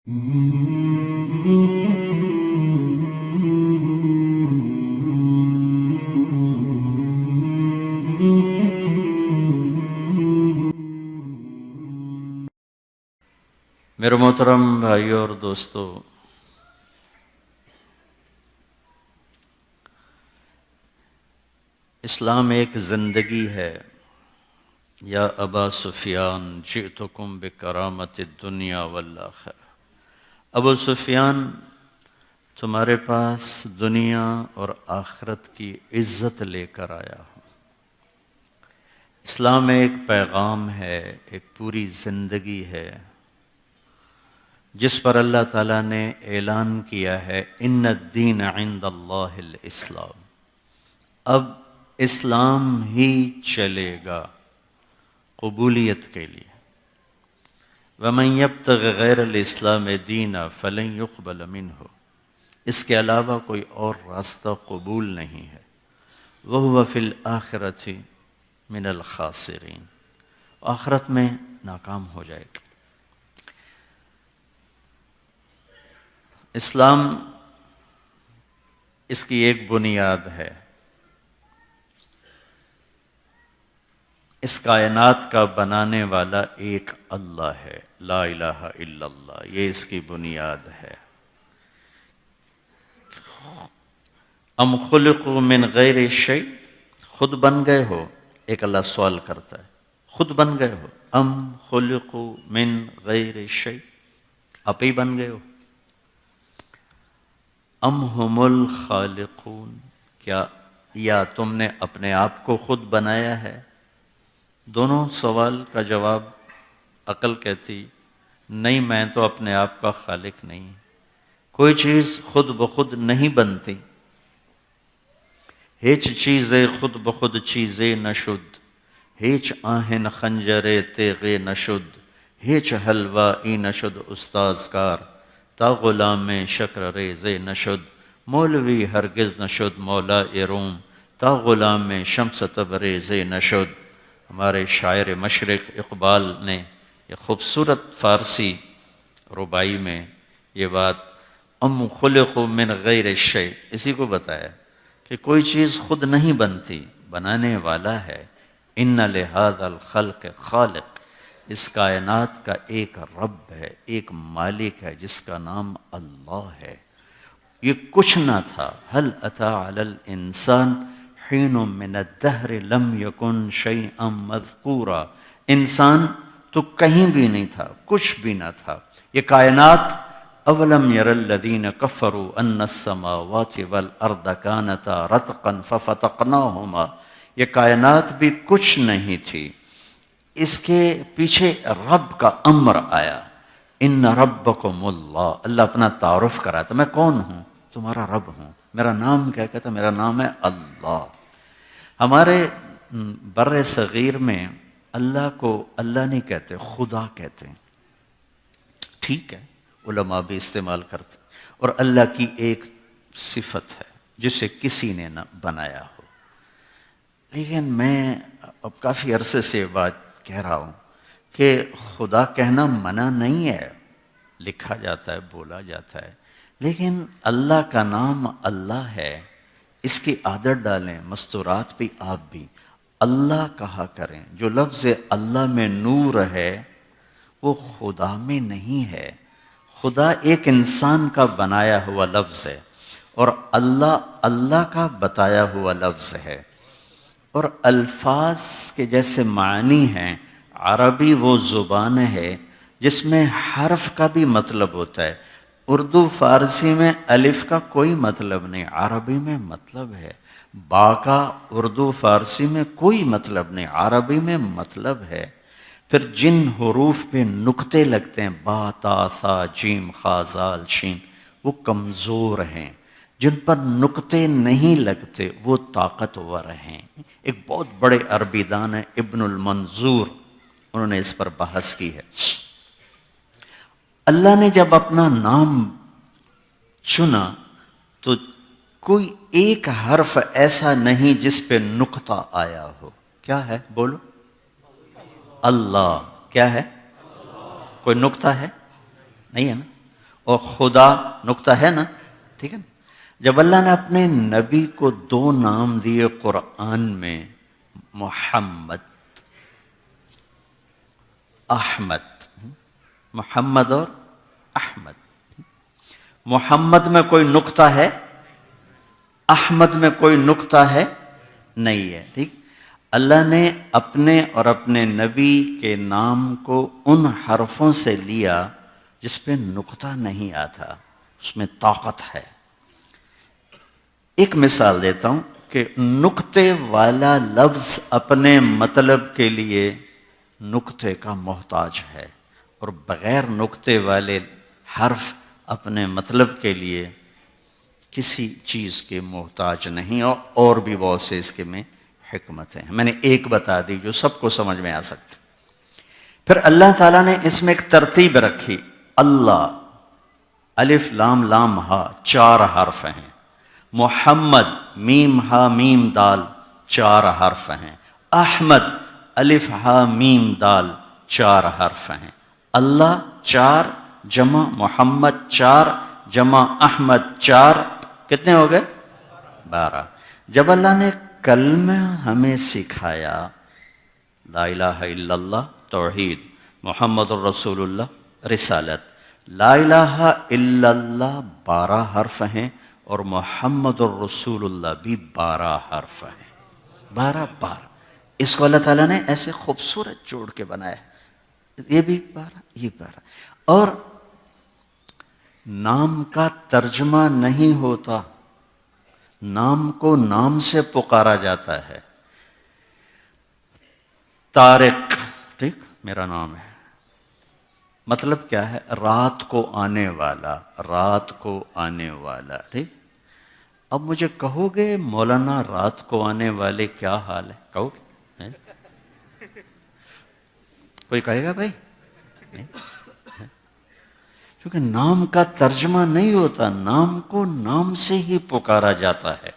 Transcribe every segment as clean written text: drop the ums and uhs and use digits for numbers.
میرے محترم بھائیوں اور دوستو، اسلام ایک زندگی ہے۔ یا ابا سفیان جئتکم بکرامت الدنیا والآخرہ۔ ابو سفیان، تمہارے پاس دنیا اور آخرت کی عزت لے کر آیا ہوں۔ اسلام ایک پیغام ہے، ایک پوری زندگی ہے جس پر اللہ تعالیٰ نے اعلان کیا ہے ان الدین عند اللہ الاسلام۔ اب اسلام ہی چلے گا قبولیت کے لیے۔ وَمَن يَبْتَغِ غَيْرَ الْإِسْلَامِ دِينًا فَلَن يُقْبَلَ مِنْهُ۔ اس کے علاوہ کوئی اور راستہ قبول نہیں ہے۔ وَهُوَ فِي الْآخِرَةِ مِنَ الْخَاسِرِينَ، آخرت میں ناکام ہو جائے گا۔ اسلام، اس کی ایک بنیاد ہے، اس کائنات کا بنانے والا ایک اللہ ہے، لا الہ الا اللہ، یہ اس کی بنیاد ہے۔ ام خلقوا من غیر شیء، خود بن گئے ہو؟ ایک اللہ سوال کرتا ہے، خود بن گئے ہو؟ ام خلقوا من غیر شیء، آپ ہی بن گئے ہو؟ ام ہم الخالقون، کیا یا تم نے اپنے آپ کو خود بنایا ہے؟ دونوں سوال کا جواب عقل کہتی نہیں، میں تو اپنے آپ کا خالق نہیں۔ کوئی چیز خود بخود نہیں بنتی، ہیچ چیزیں خود بخود چیزیں نشد، ہیچ آہن خنجر تیغے نشد، ہیچ حلوائی نشد استاذ کار، تا غلام شکر ریزے نشد، مولوی ہرگز نشد مولا روم، تا غلام شمس تبریزے نشد۔ ہمارے شاعر مشرق اقبال نے یہ خوبصورت فارسی ربائی میں یہ بات ام خلقوا من غیر شیء اسی کو بتایا کہ کوئی چیز خود نہیں بنتی، بنانے والا ہے۔ ان لہذا الخلق خالق، اس کائنات کا ایک رب ہے، ایک مالک ہے جس کا نام اللہ ہے۔ یہ کچھ نہ تھا، هل اتى علی الانسان حین من الدہر لم یکن شیئا مذکورا، انسان تو کہیں بھی نہیں تھا، کچھ بھی نہ تھا۔ یہ کائنات اولم یر الذین کفروا ان السماوات والارض کانتا رتقا ففتقناہما، یہ کائنات بھی کچھ نہیں تھی، اس کے پیچھے رب کا امر آیا۔ ان ربکم اللہ، اللہ اپنا تعارف کراتا، میں کون ہوں؟ تمہارا رب ہوں۔ میرا نام کیا کہتا؟ میرا نام ہے اللہ۔ ہمارے بر صغیر میں اللہ کو اللہ نہیں کہتے، خدا کہتے ہیں، ٹھیک ہے، علماء بھی استعمال کرتے، اور اللہ کی ایک صفت ہے جسے کسی نے نہ بنایا ہو۔ لیکن میں اب کافی عرصے سے بات کہہ رہا ہوں کہ خدا کہنا منع نہیں ہے، لکھا جاتا ہے، بولا جاتا ہے، لیکن اللہ کا نام اللہ ہے، اس کی عادت ڈالیں، مستورات بھی آپ بھی اللہ کہا کریں۔ جو لفظ اللہ میں نور ہے وہ خدا میں نہیں ہے، خدا ایک انسان کا بنایا ہوا لفظ ہے، اور اللہ اللہ کا بتایا ہوا لفظ ہے۔ اور الفاظ کے جیسے معنی ہیں، عربی وہ زبان ہے جس میں حرف کا بھی مطلب ہوتا ہے۔ اردو فارسی میں الف کا کوئی مطلب نہیں، عربی میں مطلب ہے۔ با کا اردو فارسی میں کوئی مطلب نہیں، عربی میں مطلب ہے۔ پھر جن حروف پہ نقطے لگتے ہیں، با تا ثا جیم خا زال شین، وہ کمزور ہیں۔ جن پر نقطے نہیں لگتے وہ طاقتور ہیں۔ ایک بہت بڑے عربی دان ہیں ابن المنظور، انہوں نے اس پر بحث کی ہے۔ اللہ نے جب اپنا نام چنا تو کوئی ایک حرف ایسا نہیں جس پہ نقطہ آیا ہو۔ کیا ہے؟ بولو۔ اللہ کیا ہے؟ کوئی نقطہ ہے؟ نہیں ہے نا؟ اور خدا نقطہ ہے نا، ٹھیک ہے نا. جب اللہ نے اپنے نبی کو 2 نام دیے قرآن میں، محمد، احمد، محمد اور احمد. محمد میں کوئی نقطہ ہے، احمد میں کوئی نقطہ ہے نہیں ہے، ٹھیک. اللہ نے اپنے اور اپنے نبی کے نام کو ان حرفوں سے لیا جس پہ نقطہ نہیں آتا، اس میں طاقت ہے. ایک مثال دیتا ہوں کہ نقطے والا لفظ اپنے مطلب کے لیے نقطے کا محتاج ہے، اور بغیر نقطے والے حرف اپنے مطلب کے لیے کسی چیز کے محتاج نہیں. اور بھی بہت سے اس کے میں حکمتیں ہیں، میں نے ایک بتا دی جو سب کو سمجھ میں آ سکتی. پھر اللہ تعالیٰ نے اس میں ایک ترتیب رکھی. اللہ، الف لام لام ہا 4 حرف ہیں. محمد، میم ہا میم دال 4 حرف ہیں. احمد، الف ہا میم دال 4 حرف ہیں. اللہ 4 جمع محمد 4 جمع احمد 4، کتنے ہو گئے؟ 12. جب اللہ نے کلمہ ہمیں سکھایا، لا الہ الا اللہ توحید، محمد الرسول اللہ رسالت، لا الہ الا اللہ 12 حرف ہیں، اور محمد الرسول اللہ بھی 12 حرف ہیں. 12 اس کو اللہ تعالیٰ نے ایسے خوبصورت جوڑ کے بنایا. یہ بھی 12، یہ 12. اور نام کا ترجمہ نہیں ہوتا، نام کو نام سے پکارا جاتا ہے. طارق، ٹھیک، میرا نام ہے. مطلب کیا ہے؟ رات کو آنے والا، رات کو آنے والا، ٹھیک. اب مجھے کہو گے مولانا رات کو آنے والے کیا حال ہے؟ کہو گے؟ کوئی کہے گا بھائی؟ کیونکہ نام کا ترجمہ نہیں ہوتا، نام کو نام سے ہی پکارا جاتا ہے.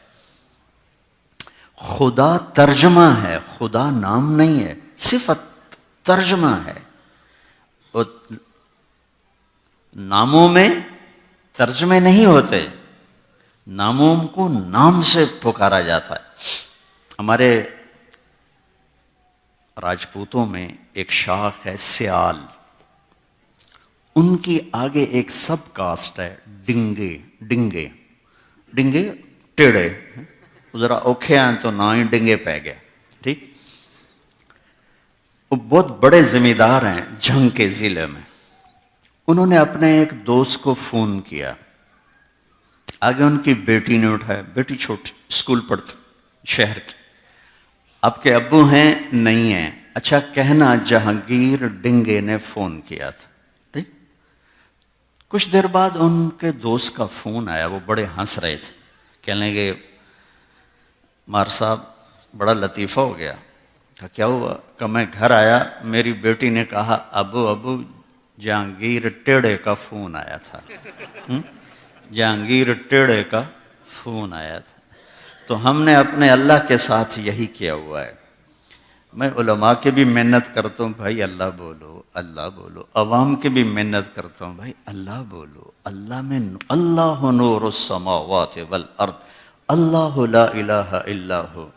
خدا ترجمہ ہے، خدا نام نہیں ہے، صفت ترجمہ ہے. اور ناموں میں ترجمے نہیں ہوتے، ناموں کو نام سے پکارا جاتا ہے. ہمارے راجپوتوں میں ایک شاخ ہے سیال، ان کی آگے ایک سب کاسٹ ہے ڈنگے. ڈنگے ڈنگے ٹیڑے، ذرا اوکھے آئیں تو نہ ہی ڈنگے پہ گیا، ٹھیک. وہ بہت بڑے ذمہ دار ہیں جھنگ کے ضلع میں. انہوں نے اپنے ایک دوست کو فون کیا، آگے ان کی بیٹی نے اٹھایا، بیٹی چھوٹی اسکول پڑھتی شہر کی. آپ کے ابو ہیں؟ نہیں ہیں. اچھا کہنا جہانگیر ڈنگے نے فون کیا تھا. کچھ دیر بعد ان کے دوست کا فون آیا، وہ بڑے ہنس رہے تھے. کہنے لگے مار صاحب بڑا لطیفہ ہو گیا. کیا ہوا؟ کہ میں گھر آیا، میری بیٹی نے کہا ابو جہانگیر ٹیڑے کا فون آیا تھا. جہانگیر ٹیڑے کا فون آیا تھا. تو ہم نے اپنے اللہ کے ساتھ یہی کیا ہوا ہے. میں علماء کے بھی محنت کرتا ہوں، بھائی اللہ بولو، اللہ بولو. عوام کے بھی محنت کرتا ہوں، بھائی اللہ بولو. اللہ میں اللہ نور السماوات والارض، اللہ لا الہ الا ہو،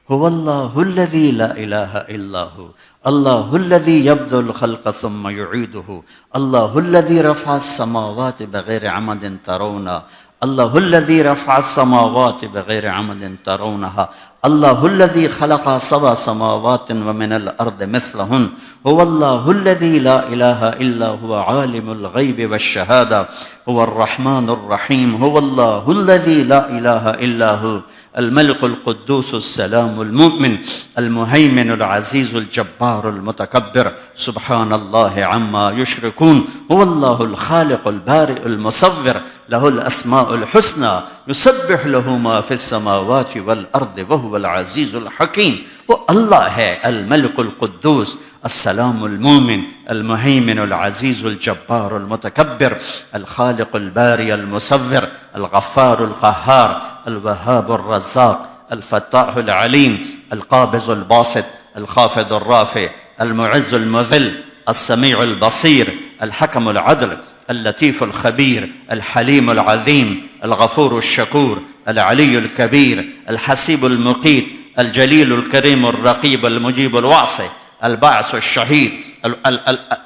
هو اللہ الذی لا الہ الا ہو، اللہ الذی یبدأ الخلق ثم یعیدہ، اللہ الذی رفع السماوات بغیر عمد ترونها، اللہ الذی رفع السماوات بغیر عمد ترونها، اللہ الذی خلق 7 سماوات ومن الارض مثلہن، هو اللہ الذی لا الہ الا هو عالم الغیب والشہادہ، هو الرحمن الرحیم، هو اللہ الذی لا الہ الا هو الملك القدوس السلام المؤمن المهيمن العزيز الجبار المتكبر سبحان الله عما يشركون، هو الله الخالق البارئ المصور له الأسماء الحسنى يسبح له ما في السماوات والأرض وهو العزيز الحكيم. وہ اللہ ہے الملك القدوس السلام المؤمن المهيمن العزيز الجبار المتكبر الخالق البارئ المصور الغفار القهار الوهاب الرزاق الفتاح العليم القابض الباسط الخافض الرافع المعز المذل السميع البصير الحكم العدل اللطيف الخبير الحليم العظيم الغفور الشكور العلي الكبير الحسيب المقيت الجليل الكريم الرقيب المجيب الواسع الباعث الشهيد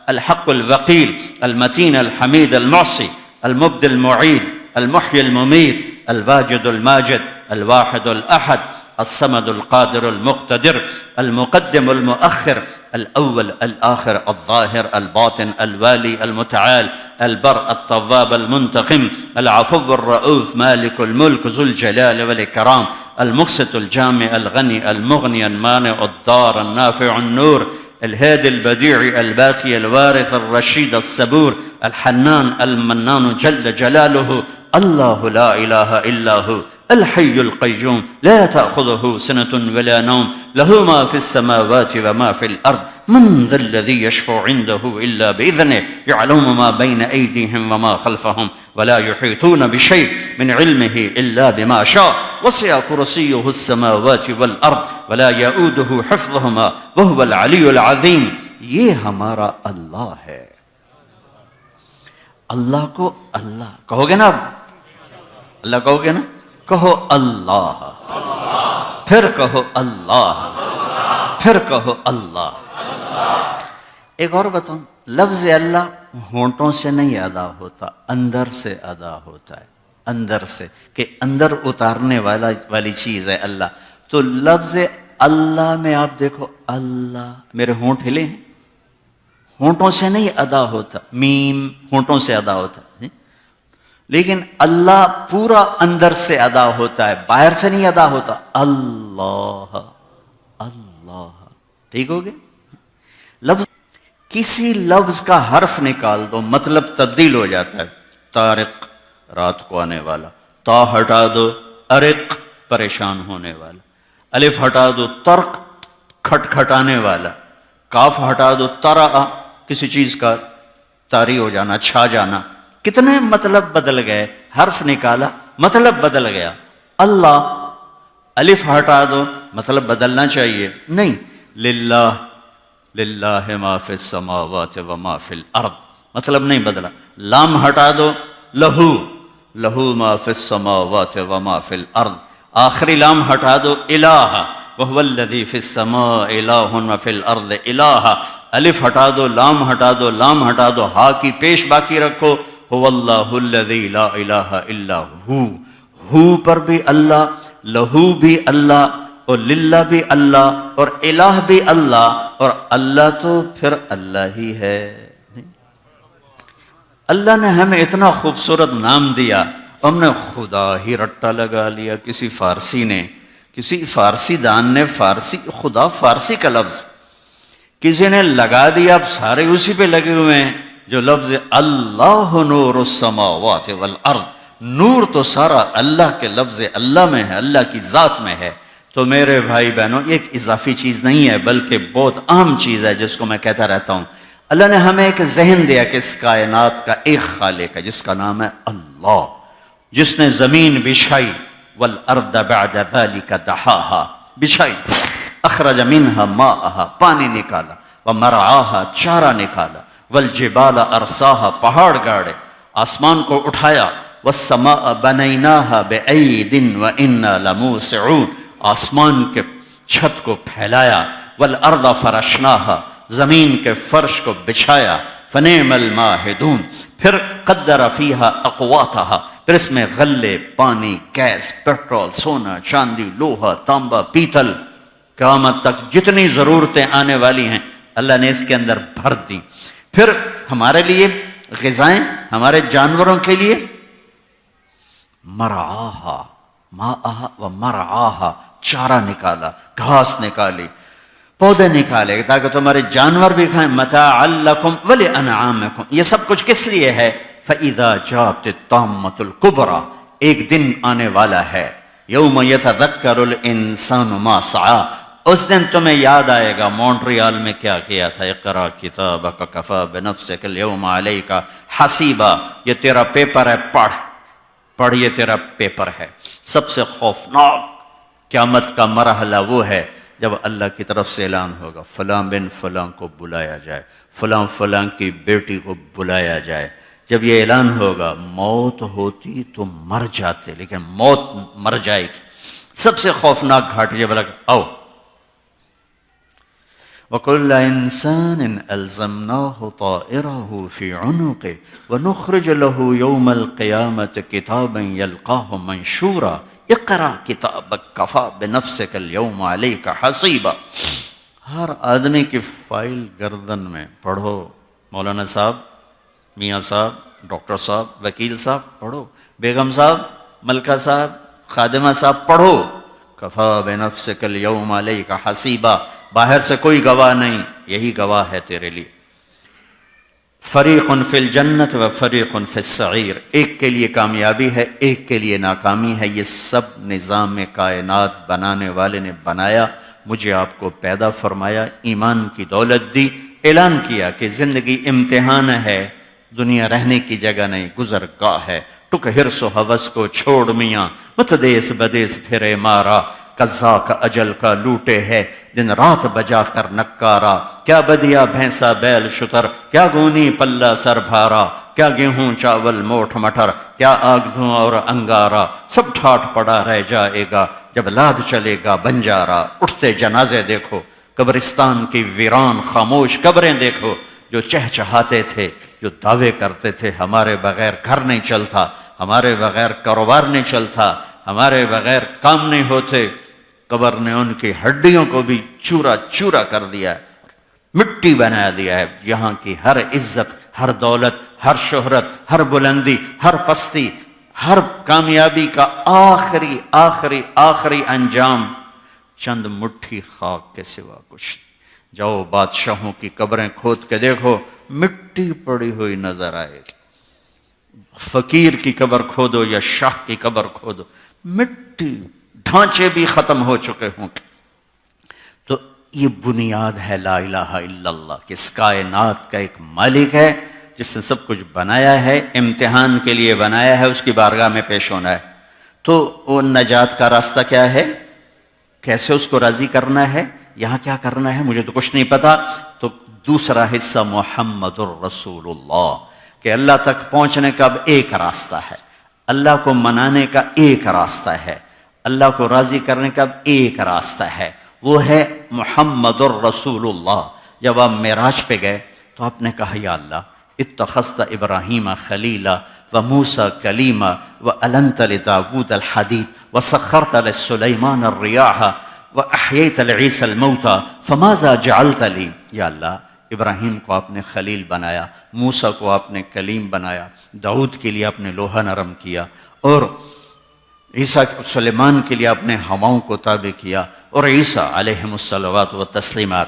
الحق الوقيل المتين الحميد المعصي المبدي المعيد المحيي المميت الواجد الماجد الواحد الأحد الصمد القادر المقتدر المقدم المؤخر الأول الآخر الظاهر الباطن الوالي المتعال البر التواب المنتقم العفو الرؤوف مالك الملك ذو الجلال والإكرام المقسط الجامع الغني المغني المانع الضار النافع النور الهادي البديع الباقي الوارث الرشيد الصبور الحنان المنان جل جلاله الله لا إله إلا هو الحي القيوم لا تأخذه سنة ولا نوم له ما في السماوات وما في الأرض من ذا الذي يشفع عنده إلا بإذنه يعلم ما بين أيديهم وما خلفهم ولا يحيطون بشيء من علمه إلا بما شاء وسع كرسيه السماوات والأرض ولا يؤوده حفظهما وهو العلي العظيم. یہ ہمارا اللہ ہے. اللہ کو اللہ کہو گے نا؟ اللہ کہو گے نا؟ کہو اللہ، پھر کہو اللہ، پھر کہو اللہ. ایک اور بتاؤں، لفظ اللہ ہونٹوں سے نہیں ادا ہوتا، اندر سے ادا ہوتا ہے. اندر سے، کہ اندر اتارنے والی چیز ہے اللہ. تو لفظ اللہ میں آپ دیکھو، اللہ، میرے ہونٹ ہلے ہیں، ہونٹوں سے نہیں ادا ہوتا. میم ہونٹوں سے ادا ہوتا ہے، لیکن اللہ پورا اندر سے ادا ہوتا ہے، باہر سے نہیں ادا ہوتا. اللہ اللہ، ٹھیک ہو گیا؟ لفظ، کسی لفظ کا حرف نکال دو مطلب تبدیل ہو جاتا ہے. طارق، رات کو آنے والا. تا ہٹا دو، ارق، پریشان ہونے والا. الف ہٹا دو، ترق، کھٹ کھٹانے والا. کاف ہٹا دو، ترا، کسی چیز کا طاری ہو جانا، چھا جانا. کتنے مطلب بدل گئے، حرف نکالا مطلب بدل گیا. اللہ، الف ہٹا دو مطلب بدلنا چاہیے، نہیں. للہ، للہ ما فی السماوات و ما فی الارض، مطلب نہیں بدلا. لام ہٹا دو، لہو، لہو ما فی السماوات و ما فی الارض. آخری لام ہٹا دو، الہ، وہو الذی فی السماء الہ و فی الارض الہ. الف ہٹا دو، لام ہٹا دو، لام ہٹا دو، ہا کی پیش باقی رکھو. هو اللہ الذی لا الہ الا ہو. ہو پر بھی اللہ، لہو بھی اللہ، اور للہ بھی اللہ، اور الہ بھی اللہ، اور اللہ تو پھر اللہ ہی ہے. اللہ نے ہمیں اتنا خوبصورت نام دیا، ہم نے خدا ہی رٹا لگا لیا. کسی فارسی نے، کسی فارسی دان نے فارسی، خدا فارسی کا لفظ کسی نے لگا دیا، اب سارے اسی پہ لگے ہوئے ہیں. جو لفظ اللہ نور السماوات والارض، نور تو سارا اللہ کے لفظ اللہ میں ہے، اللہ کی ذات میں ہے. تو میرے بھائی بہنوں، یہ ایک اضافی چیز نہیں ہے بلکہ بہت اہم چیز ہے جس کو میں کہتا رہتا ہوں. اللہ نے ہمیں ایک ذہن دیا کہ اس کائنات کا ایک خالق ہے جس کا نام ہے اللہ، جس نے زمین بچھائی، والارض بعد ذلك دحاها، بچھائی، اخرج منها ماءها، پانی نکالا، ومرعاها، چارہ نکالا، والجبال ارساها، پہاڑ گاڑے، آسمان کو اٹھایا، والسماء بنیناها بأید وإنا لموسعون، آسمان کے چھت کو پھیلایا، والارض فرشناها، زمین کے فرش کو بچھایا، فنعم الماہدون، پھر قدر فیها اقواتها، پھر اس میں غلے، پانی، گیس، پیٹرول، سونا، چاندی، لوہا، تانبا، پیتل، قیامت تک جتنی ضرورتیں آنے والی ہیں اللہ نے اس کے اندر بھر دی. پھر ہمارے لیے غذائیں، ہمارے جانوروں کے لیے مرعاہا، ماءہا و مرعاہا، چارہ نکالا، گھاس نکالی، پودے نکالے تاکہ تمہارے جانور بھی کھائیں. متاعا لکم ولانعامکم، یہ سب کچھ کس لیے ہے؟ فَإِذَا جَاءَتِ الطَّامَّةُ الْكُبْرَى، ایک دن آنے والا ہے، یوم یتذکر الانسان ما سعی، اس دن تمہیں یاد آئے گا مونٹریال میں کیا کیا تھا. اقرأ کتابک کفی بنفسک اليوم علیک حسیبا، یہ تیرا پیپر ہے، پڑھ، یہ تیرا پیپر ہے. سب سے خوفناک قیامت کا مرحلہ وہ ہے جب اللہ کی طرف سے اعلان ہوگا فلاں بن فلاں کو بلایا جائے، فلاں فلاں کی بیٹی کو بلایا جائے. جب یہ اعلان ہوگا موت ہوتی تو مر جاتے، لیکن موت مر جائے گی۔ سب سے خوفناک گھاٹی جب لگا آؤ، وَكُلَّ إِنسَانٍ أَلْزَمْنَاهُ طَائِرَهُ فِي عُنُقِهِ وَنُخْرِجُ لَهُ يَوْمَ الْقِيَامَةِ كِتَابًا يَلْقَاهُ مَنْشُورًا اقرأ كِتَابَكَ كَفَى بِنَفْسِكَ الْيَوْمَ عَلَيْكَ حَصِيبًا۔ ہر آدمی کی فائل گردن میں پڑھو، مولانا صاحب، میاں صاحب، ڈاکٹر صاحب، وکیل صاحب پڑھو، بیگم صاحب، ملکہ صاحب، خادمہ صاحب پڑھو، کفا بنفسک اليوم علیک حسیبا، باہر سے کوئی گواہ نہیں، یہی گواہ ہے تیرے لیے۔ فریق فی الجنت و فریق فی السعیر، ایک کے لیے کامیابی ہے، ایک کے لیے ناکامی ہے۔ یہ سب نظام کائنات بنانے والے نے بنایا، مجھے آپ کو پیدا فرمایا، ایمان کی دولت دی، اعلان کیا کہ زندگی امتحان ہے، دنیا رہنے کی جگہ نہیں، گزرگاہ ہے۔ ٹک حرص و حوث کو چھوڑ میاں، مت دیس بدیس پھرے مارا، قضا کا اجل کا لوٹے ہے، دن رات بجا کر نکارا، کیا بدیا بھینسا بیل شتر، کیا گونی پلہ سر بھارا، کیا گیہوں چاول موٹھ مٹر، کیا آگ دھواں اور انگارا، سب ٹھاٹ پڑا رہ جائے گا جب لاد چلے گا بنجارا۔ اٹھتے جنازے دیکھو، قبرستان کی ویران خاموش قبریں دیکھو، جو چہچہاتے تھے، جو دعوے کرتے تھے ہمارے بغیر گھر نہیں چلتا، ہمارے بغیر کاروبار نہیں چلتا، ہمارے بغیر کام نہیں ہوتے، قبر نے ان کی ہڈیوں کو بھی چورا چورا کر دیا ہے، مٹی بنا دیا ہے۔ یہاں کی ہر عزت، ہر دولت، ہر شہرت، ہر بلندی، ہر پستی، ہر کامیابی کا آخری آخری آخری انجام چند مٹھی خاک کے سوا کچھ۔ جاؤ بادشاہوں کی قبریں کھود کے دیکھو، مٹی پڑی ہوئی نظر آئے گی۔ فقیر کی قبر کھودو یا شاہ کی قبر کھودو، مٹی، ڈھانچے بھی ختم ہو چکے ہوں گے۔ تو یہ بنیاد ہے لا الہ الا اللہ، کہ اس کائنات کا ایک مالک ہے جس نے سب کچھ بنایا ہے، امتحان کے لیے بنایا ہے، اس کی بارگاہ میں پیش ہونا ہے۔ تو وہ نجات کا راستہ کیا ہے؟ کیسے اس کو راضی کرنا ہے؟ یہاں کیا کرنا ہے مجھے تو کچھ نہیں پتا۔ تو دوسرا حصہ محمد الرسول اللہ، کہ اللہ تک پہنچنے کا اب ایک راستہ ہے، اللہ کو منانے کا ایک راستہ ہے، اللہ کو راضی کرنے کا اب ایک راستہ ہے، وہ ہے محمد الرسول اللہ۔ جب آپ معراج پہ گئے تو آپ نے کہا یا اللہ اتخذت ابراہیم خلیلا وموسیٰ کلیما وَأَلَنْتَ لِدَاوُودَ الْحَدِيدَ وَسَخَّرْتَ لِسُلَيْمَانَ الرِّيَاحَ وَأَحْيَيْتَ لِعِيسَى الْمَوْتَى فَمَاذَا جَعَلْتَ لِي۔ یا اللہ ابراہیم کو آپ نے خلیل بنایا، موسیٰ کو آپ نے کلیم بنایا، داؤد کے لیے آپ نے لوہا نرم کیا، اور عیسیٰ سلیمان کے لیے آپ نے ہواؤں کو تابع کیا، اور عیسیٰ علیہم الصلوات و تسلیمات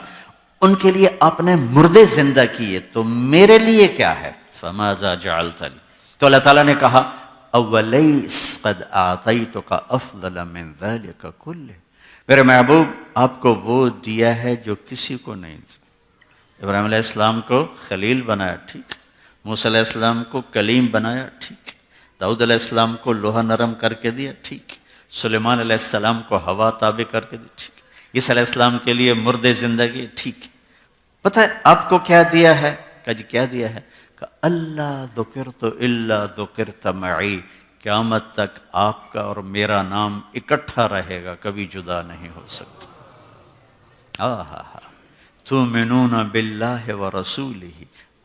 ان کے لیے آپ نے مردے زندہ کیے، تو میرے لیے کیا ہے؟ فَمَاذَا جَعَلْتَ لِي۔ تو اللہ تعالیٰ نے کہا أَوَلَيْسْ قَدْ أَعْطَيْتُكَ أَفْضَلَ مِنْ ذَلِكَ كُلِّهِ، میرے محبوب آپ کو وہ دیا ہے جو کسی کو نہیں دیا۔ ابراہیم علیہ السلام کو خلیل بنایا، ٹھیک، موسیٰ علیہ السلام کو کلیم بنایا، ٹھیک، داؤد علیہ السلام کو لوہا نرم کر کے دیا، ٹھیک، سلیمان علیہ السلام کو ہوا تابع کر کے دی، ٹھیک، عیسیٰ علیہ السلام کے لیے مردے زندگی، ٹھیک۔ پتہ ہے آپ کو کیا دیا ہے؟ کہ جی کیا دیا ہے؟ کہ اللہ ذکرت الا ذکرت معی، قیامت تک آپ کا اور میرا نام اکٹھا رہے گا، کبھی جدا نہیں ہو سکتا۔ تؤمنون باللہ ورسولہ،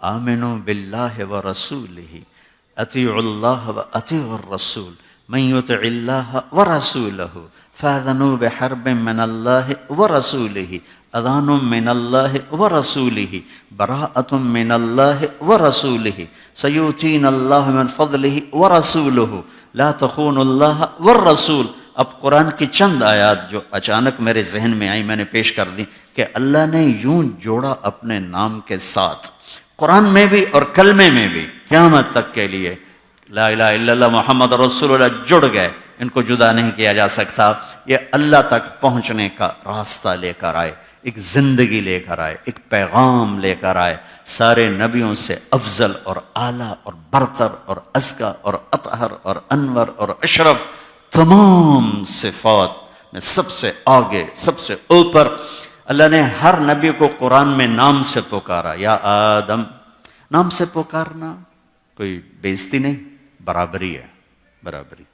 آمنوا باللہ ورسولہ، اطیعوا اللہ واطیعوا الرسول، من یطع اللہ ورسولہ فاذنوا بحرب من اللہ ورسولہ، اذان من اللہ ورسولہ، براءۃ من اللہ ورسولہ، سیؤتینا اللہ من فضلہ ورسولہ، لا تخونوا اللہ والرسول۔ اب قرآن کی چند آیات جو اچانک میرے ذہن میں آئی میں نے پیش کر دی، کہ اللہ نے یوں جوڑا اپنے نام کے ساتھ، قرآن میں بھی اور کلمے میں بھی، قیامت تک کے لیے لا الہ الا اللہ محمد رسول اللہ جڑ گئے، ان کو جدا نہیں کیا جا سکتا۔ یہ اللہ تک پہنچنے کا راستہ لے کر آئے، ایک زندگی لے کر آئے، ایک پیغام لے کر آئے، سارے نبیوں سے افضل اور اعلیٰ اور برتر اور ازکیٰ اور اطہر اور انور اور اشرف، تمام صفات میں سب سے آگے، سب سے اوپر۔ اللہ نے ہر نبی کو قرآن میں نام سے پکارا، یا آدم، نام سے پکارنا کوئی بےزتی نہیں، برابری ہے، برابری۔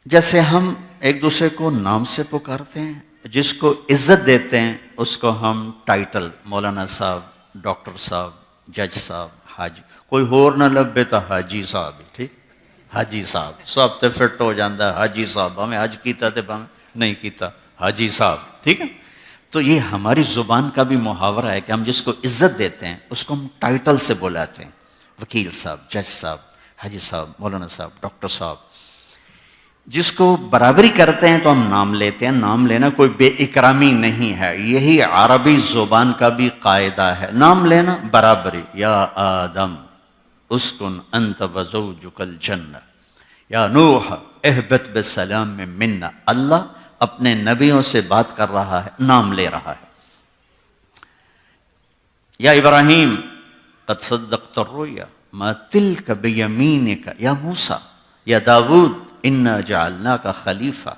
جیسے ہم ایک دوسرے کو نام سے پکارتے ہیں، جس کو عزت دیتے ہیں اس کو ہم ٹائٹل، مولانا صاحب، ڈاکٹر صاحب، جج صاحب، حاجی، کوئی ہور نہ لبے تو حاجی صاحب ہی، ٹھیک، حاجی صاحب سب تے فٹ ہو جاندہ ہے، حاجی صاحب، ہمیں حج کیتا تے ہمیں نہیں کیتا، حاجی صاحب، ٹھیک ہے۔ تو یہ ہماری زبان کا بھی محاورہ ہے کہ ہم جس کو عزت دیتے ہیں اس کو ہم ٹائٹل سے بلاتے ہیں، وکیل صاحب، جج صاحب، حاجی صاحب، مولانا صاحب، ڈاکٹر صاحب۔ جس کو برابری کرتے ہیں تو ہم نام لیتے ہیں، نام لینا کوئی بے اکرامی نہیں ہے، یہی عربی زبان کا بھی قاعدہ ہے، نام لینا برابری۔ یا آدم اسکن انت وزوجک الجنہ، یا نوح اہبط بسلام منا۔ اللہ اپنے نبیوں سے بات کر رہا ہے، نام لے رہا ہے۔ یا ابراہیم قد صدقت الرؤیا ما تلک بیمینک یا موسیٰ، یا داود انا جعلناک خلیفہ،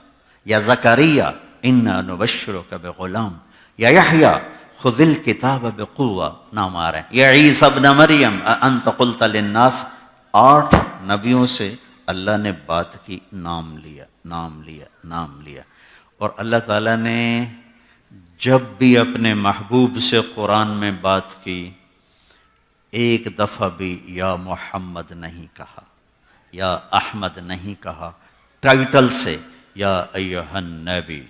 یا زکریا انا نبشرک بغلام، یا یحییٰ خذ الکتاب بقوہ، نام آ رہے ہیں۔ یا عیسیٰ ابن مریم اانت قلت للناس، 8 نبیوں سے اللہ نے بات کی، نام لیا، نام لیا، نام لیا۔ اور اللہ تعالیٰ نے جب بھی اپنے محبوب سے قرآن میں بات کی، ایک دفعہ بھی یا محمد نہیں کہا، یا احمد نہیں کہا، ٹائٹل سے، یا ایہا النبی،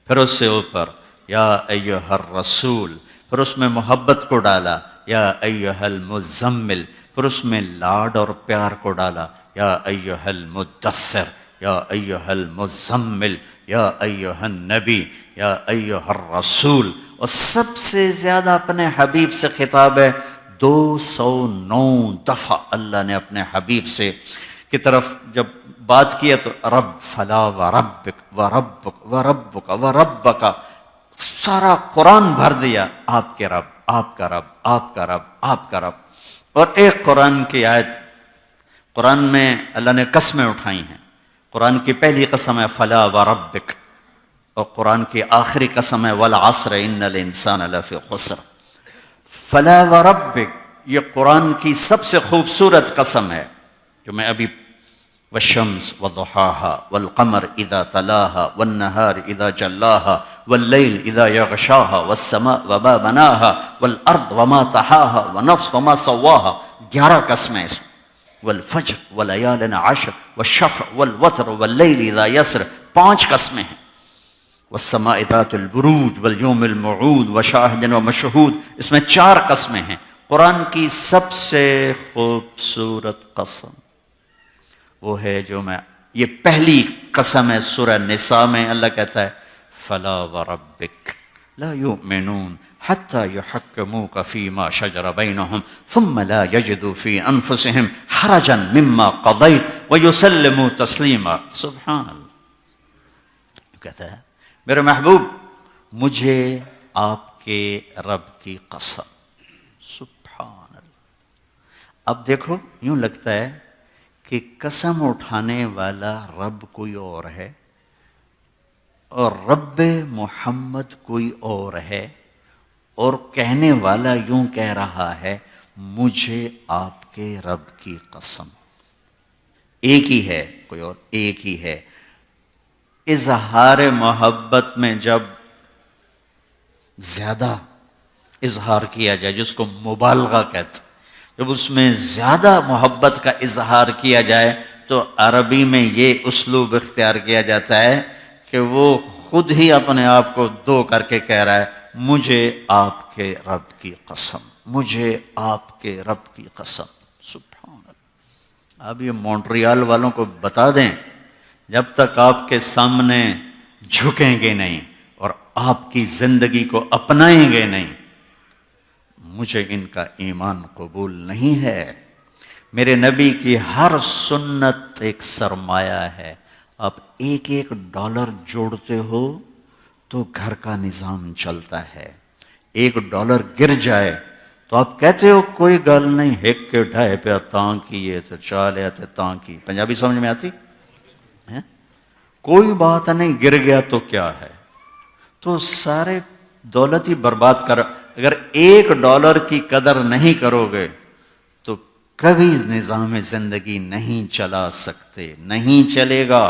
پھر اس سے اوپر یا ایہا الرسول، پھر اس میں محبت کو ڈالا، یا ایہا المزمل، پھر اس میں لاڈ اور پیار کو ڈالا، یا ایہا المدثر، یا ایہا المزمل، یا ایہا النبی، یا ایہا الرسول۔ اور سب سے زیادہ اپنے حبیب سے خطاب ہے، 209 دفعہ اللہ نے اپنے حبیب سے کی طرف جب بات کی ہے تو رب، فلا وربک وربک وربک وربک، سارا قرآن بھر دیا، آپ کے رب، آپ کا رب، آپ کا رب، آپ کا رب۔ اور ایک قرآن کی آیت، قرآن میں اللہ نے قسمیں اٹھائی ہیں، قرآن کی پہلی قسم ہے فلا وربک، اور قرآن کی آخری قسم ہے والعصر ان الانسان لفی خسر۔ فلا وربک یہ قرآن کی سب سے خوبصورت قسم ہے جو میں ابھی، والشمس وضحاها والقمر اذا تلاها والنهار اذا جلاها والليل اذا يغشاها والسماء وما بناها والارض وما طحاها ونفس وما سواها، 11 قسمیں اس میں، والفجر وليال عشر والشفع والوتر والليل اذا يسر، 5 قسمیں ہیں، والسماء ذات البروج واليوم الموعود وشاهد ومشهود، اس میں 4 قسمیں ہیں۔ قرآن کی سب سے خوبصورت قسم وہ ہے جو میں، یہ پہلی قسم ہے سورہ نساء میں، اللہ کہتا ہے فلا وربک لا یؤمنون حتی یحکموک فیما شجر بینہم ثم لا یجدوا فی انفسہم حرجا مما قضیت ویسلموا تسلیما۔ سبحان اللہ، کہتا ہے میرے محبوب مجھے آپ کے رب کی قسم، سبحان اللہ۔ اب دیکھو یوں لگتا ہے کہ قسم اٹھانے والا رب کوئی اور ہے اور رب محمد کوئی اور ہے، اور کہنے والا یوں کہہ رہا ہے مجھے آپ کے رب کی قسم۔ ایک ہی ہے، کوئی اور ایک ہی ہے۔ اظہار محبت میں جب زیادہ اظہار کیا جائے، جس کو مبالغہ کہتے، جب اس میں زیادہ محبت کا اظہار کیا جائے تو عربی میں یہ اسلوب اختیار کیا جاتا ہے کہ وہ خود ہی اپنے آپ کو 2 کر کے کہہ رہا ہے مجھے آپ کے رب کی قسم، مجھے آپ کے رب کی قسم، سبحان اللہ۔ اب یہ مونٹریال والوں کو بتا دیں، جب تک آپ کے سامنے جھکیں گے نہیں اور آپ کی زندگی کو اپنائیں گے نہیں، مجھے ان کا ایمان قبول نہیں ہے۔ میرے نبی کی ہر سنت ایک سرمایہ ہے، آپ ایک ایک ڈالر جوڑتے ہو تو گھر کا نظام چلتا ہے۔ $1 گر جائے تو آپ کہتے ہو کوئی گل نہیں، ہیک کے ڈھائے پہ تاں کیے تو چالے تے تاں کی، پنجابی سمجھ میں آتی؟ کوئی بات نہیں، گر گیا تو کیا ہے، تو سارے دولت ہی برباد کر، اگر $1 کی قدر نہیں کرو گے تو کبھی نظام زندگی نہیں چلا سکتے، نہیں چلے گا۔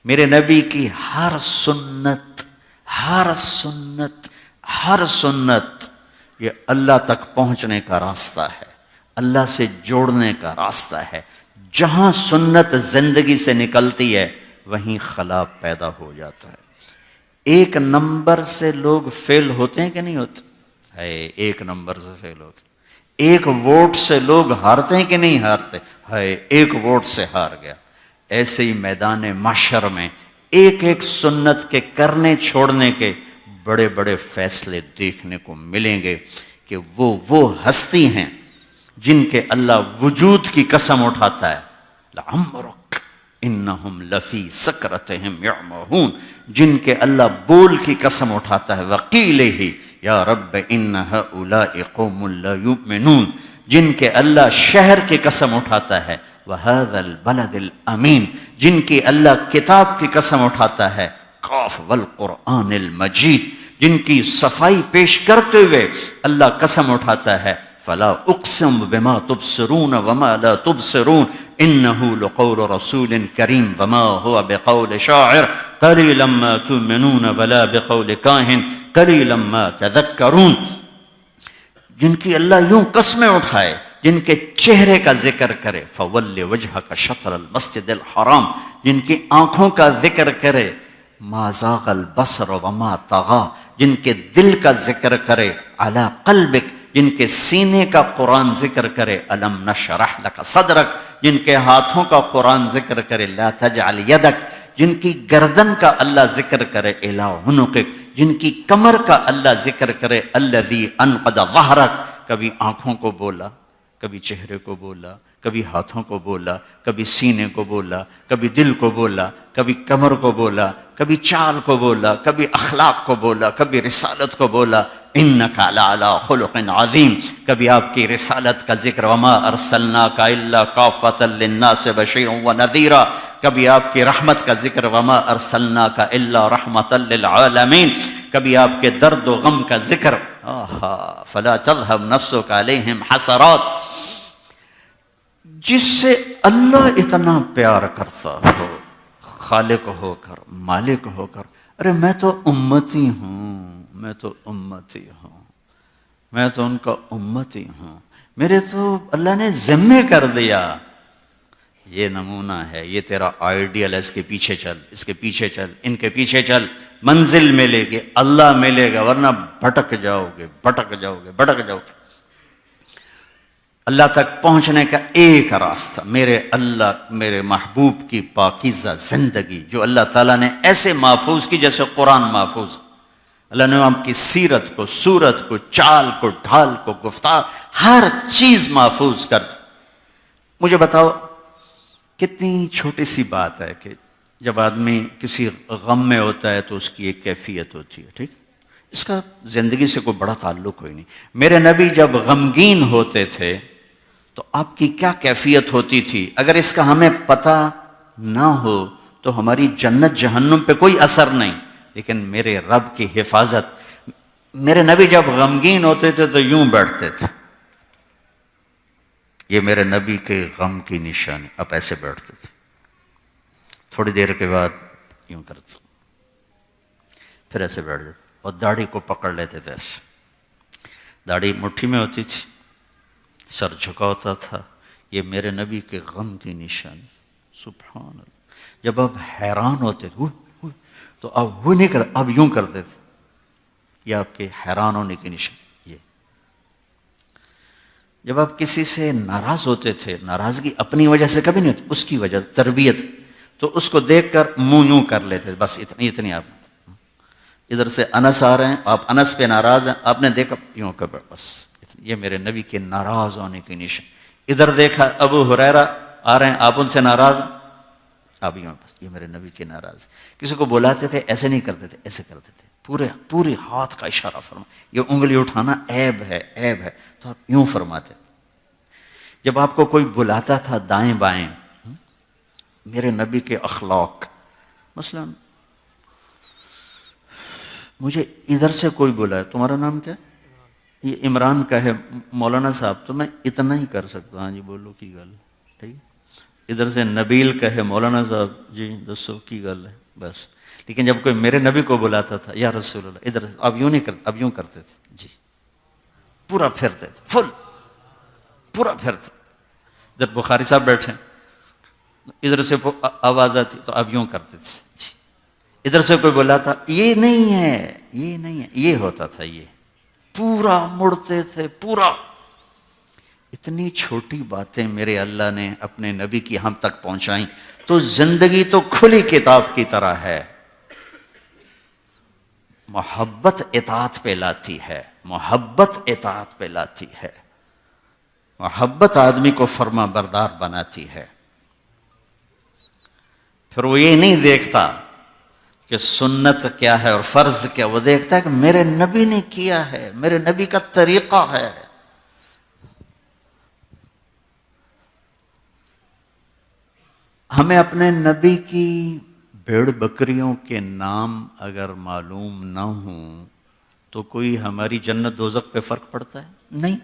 میرے نبی کی ہر سنت، ہر سنت، ہر سنت یہ اللہ تک پہنچنے کا راستہ ہے، اللہ سے جوڑنے کا راستہ ہے۔ جہاں سنت زندگی سے نکلتی ہے وہیں خلا پیدا ہو جاتا ہے۔ ایک نمبر سے لوگ فیل ہوتے ہیں کہ نہیں ہوتے؟ ہے، ایک نمبر سے فیل ہوتے۔ ایک ووٹ سے لوگ ہارتے ہیں کہ نہیں ہارتے؟ ہے، ایک ووٹ سے ہار گیا۔ ایسے ہی میدان محشر میں ایک ایک سنت کے کرنے چھوڑنے کے بڑے بڑے فیصلے دیکھنے کو ملیں گے کہ وہ ہستی ہیں جن کے اللہ وجود کی قسم اٹھاتا ہے، لعمرک انہم لفی سکرتہم یعمہون، جن کے اللہ بول کی قسم اٹھاتا ہے، وقیلہ یا رب ان ہؤلاء قوم لا یؤمنون، جن کے اللہ شہر کی قسم اٹھاتا ہے، وہذا البلد الامین، جن کی اللہ کتاب کی قسم اٹھاتا ہے، قاف والقرآن المجید، جن کی صفائی پیش کرتے ہوئے اللہ قسم اٹھاتا ہے، فلا اقسم بما تبصرون وما لا تبصرون انه لقول رسول کریم وما هو بقول شاعر قلیلا ما تؤمنون ولا بقول کاہن قلیلا ما تذکرون، جن کی اللہ یوں قسمیں اٹھائے، جن کے چہرے کا ذکر کرے، فول وجہک شطر المسجد الحرام، جن کی آنکھوں کا ذکر کرے، ما زاغ البصر وما طغى، جن کے دل کا ذکر کرے، علی قلبک، جن کے سینے کا قرآن ذکر کرے، الم نشرح لک صدرک، جن کے ہاتھوں کا قرآن ذکر کرے، لا تجعل یدک، جن کی گردن کا اللہ ذکر کرے، الی عنقک، جن کی کمر کا اللہ ذکر کرے، الذی انقض ظہرک، کبھی آنکھوں کو بولا، کبھی چہرے کو بولا، کبھی ہاتھوں کو بولا، کبھی سینے کو بولا، کبھی دل کو بولا، کبھی کمر کو بولا، کبھی چال کو بولا، کبھی اخلاق کو بولا، کبھی رسالت کو بولا، انک لعلی خلق عظیم، کبھی آپ کی رسالت کا ذکر، وما ارسلناک الا کافۃ للناس بشیرا ونذیرا، کبھی آپ کی رحمت کا ذکر، وما ارسلناک الا رحمۃ للعالمین، کبھی آپ کے درد و غم کا ذکر، فلا تذهب نفسک علیہم حسرات، جس سے اللہ اتنا پیار کرتا ہو، خالق ہو کر، مالک ہو کر، ارے میں تو امتی ہوں، میں تو امتی ہوں، میں تو ان کا امتی ہوں، میرے تو اللہ نے ذمہ کر دیا، یہ نمونہ ہے، یہ تیرا آئیڈیل ہے، اس کے پیچھے چل، اس کے پیچھے چل، ان کے پیچھے چل، منزل ملے گی، اللہ ملے گا، ورنہ بھٹک جاؤ گے، بھٹک جاؤ گے، بھٹک جاؤ گے۔ اللہ تک پہنچنے کا ایک راستہ، میرے اللہ، میرے محبوب کی پاکیزہ زندگی، جو اللہ تعالیٰ نے ایسے محفوظ کی جیسے قرآن محفوظ، اللہ نے آپ کی سیرت کو، صورت کو، چال کو، ڈھال کو، گفتار، ہر چیز محفوظ کر دی۔ مجھے بتاؤ کتنی چھوٹی سی بات ہے کہ جب آدمی کسی غم میں ہوتا ہے تو اس کی ایک کیفیت ہوتی ہے، ٹھیک، اس کا زندگی سے کوئی بڑا تعلق کوئی نہیں۔ میرے نبی جب غمگین ہوتے تھے تو آپ کی کیا کیفیت ہوتی تھی؟ اگر اس کا ہمیں پتہ نہ ہو تو ہماری جنت جہنم پہ کوئی اثر نہیں، لیکن میرے رب کی حفاظت، میرے نبی جب غمگین ہوتے تھے تو یوں بیٹھتے تھے، یہ میرے نبی کے غم کی نشانی، اب ایسے بیٹھتے تھے، تھوڑی دیر کے بعد یوں کرتے، پھر ایسے بیٹھ جاتے، اور داڑھی کو پکڑ لیتے تھے ایسے، داڑھی مٹھی میں ہوتی تھی، سر جھکا ہوتا تھا، یہ میرے نبی کے غم کی نشانی، سبحان اللہ۔ جب آپ حیران ہوتے تھے تو آپ وہ نہیں کر، آپ یوں کرتے تھے، یہ آپ کے حیران ہونے کی نشانی۔ یہ جب آپ کسی سے ناراض ہوتے تھے، ناراضگی اپنی وجہ سے کبھی نہیں ہوتی، اس کی وجہ تربیت، تو اس کو دیکھ کر منہ یوں کر لیتے، بس اتنی آپ ادھر سے انس آ رہے ہیں، آپ انس پہ ناراض ہیں، آپ نے دیکھا یوں کر، بس یہ میرے نبی کے ناراض ہونے کی نشان۔ ادھر دیکھا ابو ہریرہ آ رہے ہیں، آپ ان سے ناراض، آپ یوں، بس یہ میرے نبی کے ناراض۔ کسی کو بلاتے تھے ایسے نہیں کرتے تھے، ایسے کرتے تھے، پورے ہاتھ کا اشارہ فرما، یہ انگلی اٹھانا عیب ہے، عیب ہے، تو آپ یوں فرماتے تھے۔ جب آپ کو کوئی بلاتا تھا دائیں بائیں، میرے نبی کے اخلاق، مثلا مجھے ادھر سے کوئی بولا ہے تمہارا نام کیا ہے؟ یہ عمران کا ہے مولانا صاحب، تو میں اتنا ہی کر سکتا ہوں، ہاں جی بولو کی گل ہے، ٹھیک ہے۔ ادھر سے نبیل کا ہے مولانا صاحب، جی دسو کی گل ہے، بس۔ لیکن جب کوئی میرے نبی کو بلاتا تھا یا رسول اللہ، ادھر اب یوں نہیں کرتے، اب یوں کرتے تھے، جی پورا پھرتے تھے، فل پورا پھرتے۔ جب بخاری صاحب بیٹھے ادھر سے آواز آتی تو اب یوں کرتے تھے، جی۔ ادھر سے کوئی بولا تھا یہ نہیں ہے، یہ نہیں ہے، یہ ہوتا تھا، یہ پورا مڑتے تھے، پورا۔ اتنی چھوٹی باتیں میرے اللہ نے اپنے نبی کی ہم تک پہنچائیں، تو زندگی تو کھلی کتاب کی طرح ہے۔ محبت اطاعت پہ لاتی ہے، محبت اطاعت پہ لاتی ہے، محبت آدمی کو فرما بردار بناتی ہے۔ پھر وہ یہ نہیں دیکھتا کہ سنت کیا ہے اور فرض کیا، وہ دیکھتا ہے کہ میرے نبی نے کیا ہے، میرے نبی کا طریقہ ہے۔ ہمیں اپنے نبی کی بھیڑ بکریوں کے نام اگر معلوم نہ ہوں تو کوئی ہماری جنت دوزخ پہ فرق پڑتا ہے؟ نہیں۔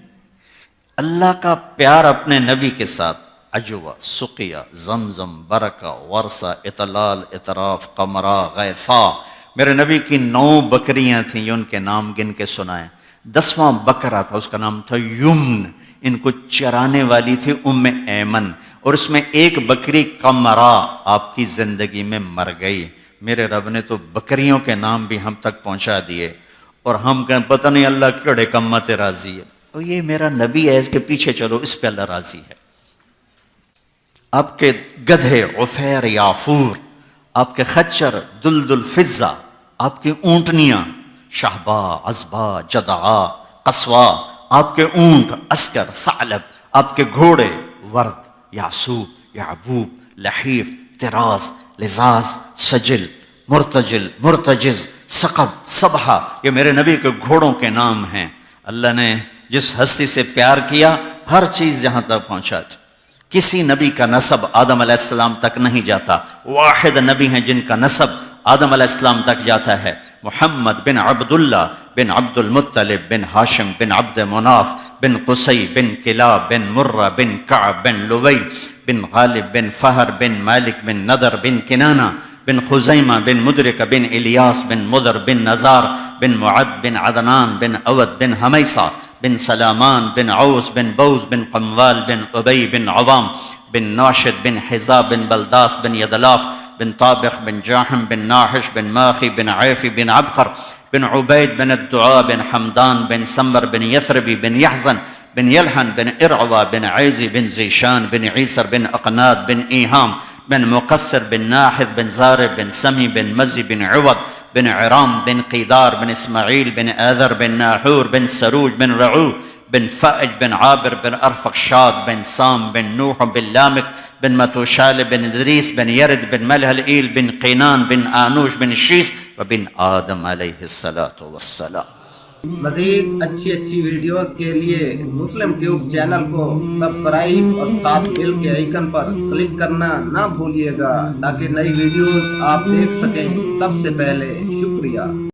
اللہ کا پیار اپنے نبی کے ساتھ، عجوہ، سقیہ، زمزم، برکہ، ورثہ، اطلال، اطراف، قمرہ، غیفہ۔ میرے نبی کی 9 بکریاں تھیں، یہ ان کے نام گن کے سنائیں۔ 10واں بکرا تھا، اس کا نام تھا یمن، ان کو چرانے والی تھی ام ایمن، اور اس میں ایک بکری قمرہ آپ کی زندگی میں مر گئی۔ میرے رب نے تو بکریوں کے نام بھی ہم تک پہنچا دیے، اور ہم کہیں پتہ نہیں اللہ کیڑے کمت راضی ہے، اور یہ میرا نبی ہے، اس کے پیچھے چلو، اس پہ اللہ راضی ہے۔ آپ کے گدھے عفیر یافور، آپ کے خچر دلدل فضہ، آپ کی اونٹنیاں شہبا، عزبا، جدعا، قصوا، آپ کے اونٹ عسکر، ثعلب، آپ کے گھوڑے ورد، یعسوب، یعبوب، لحیف، طراز، لزاز، سجل، مرتجل، مرتجز، ثقب، سبحہ، یہ میرے نبی کے گھوڑوں کے نام ہیں۔ اللہ نے جس ہستی سے پیار کیا ہر چیز یہاں تک پہنچا تھی۔ کسی نبی کا نسب آدم علیہ السلام تک نہیں جاتا، واحد نبی ہیں جن کا نسب آدم علیہ السلام تک جاتا ہے، محمد بن عبداللہ بن عبد المطلب بن ہاشم بن عبد مناف بن قصی بن کلاب بن مرہ بن کعب بن لوی بن غالب بن فہر بن مالک بن نضر بن کنانہ بن خزیمہ بن مدرک بن الیاس بن مدر بن نزار بن معد بن عدنان بن اود بن حمیصہ بن سلامان بن عوس بن بوز بن قموال بن ابی بن عوام بن ناشد بن حزاب بن بلداس بن یدلاف بن طابخ بن جاحم بن ناحش بن ماخی بن عیفی بن عبقر بن عبید بن الدعاء بن حمدان بن سمر بن یثربی بن یحزن بن یلحن بن ارعوى بن عیزی بن زیشان بن عیسر بن اقناد بن ایہام بن مقصر بن ناحد بن زارب بن سمی بن مزی بن عوض بن عرام بن قیدار بن اسماعیل بن آذر بن ناحور بن سروج بن رعو بن فائج بن عابر بن ارفقشاد بن سام بن نوح بن لامک بن متوشال بن ادریس بن یرد بن ملہلئیل بن قینان بن آنوش بن شیس وبن آدم علیہ السلام۔ مزید اچھی ویڈیوز کے لیے مسلم ٹیوب چینل کو سبسکرائب اور ساتھ بیل کے آئیکن پر کلک کرنا نہ بھولیے گا تاکہ نئی ویڈیوز آپ دیکھ سکیں سب سے پہلے۔ شکریہ۔